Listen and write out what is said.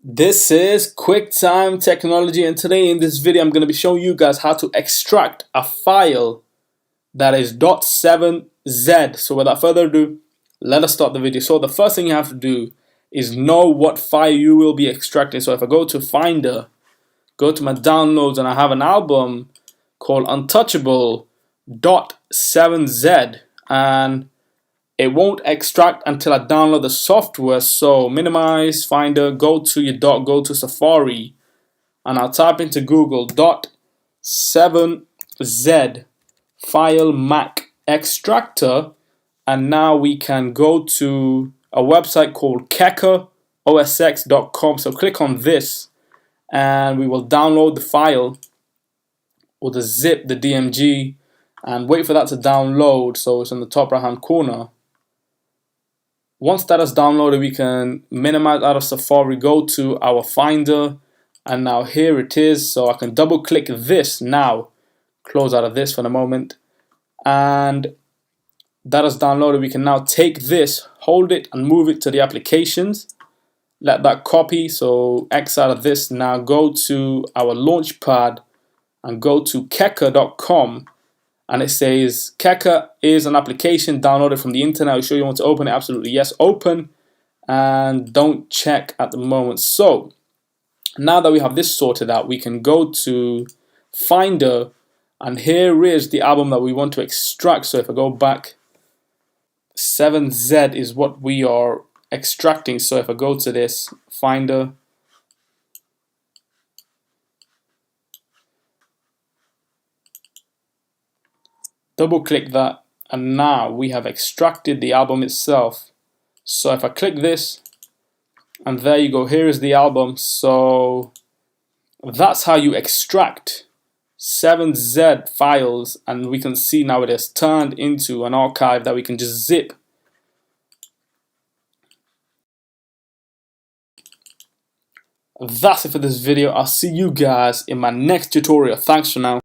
This is QuickTime Technology, and today in this video I'm going to be showing you guys how to extract a file that is .7z. So without further ado, let us start the video. So the first thing you have to do is know what file you will be extracting. So if I go to Finder, go to my downloads, and I have an album called Untouchable.7z, and it won't extract until I download the software. So minimize Finder, go to your dock, go to Safari, and I'll type into Google .7z file Mac extractor, and now we can go to a website called Keka osx.com. So click on this and we will download the file or the zip, the DMG, and wait for that to download. So it's in the top right hand corner. Once that is downloaded, we can minimize out of Safari, go to our Finder, and now here it is. So I can double click this now, close out of this for the moment, and that is downloaded. We can now take this, hold it, and move it to the applications. Let that copy, so X out of this. Now go to our launchpad and go to Keka.com. And it says Keka is an application downloaded from the internet. Are you sure you want to open it? Absolutely yes, open, and don't check at the moment. So now that we have this sorted out, we can go to Finder, and here is the album that we want to extract. So if I go back, 7Z is what we are extracting. So if I go to this Finder, double click that, and now we have extracted the album itself. So if I click this, and there you go, here is the album. So that's how you extract 7Z files, and we can see now it has turned into an archive that we can just zip. That's it for this video. I'll see you guys in my next tutorial. Thanks for now.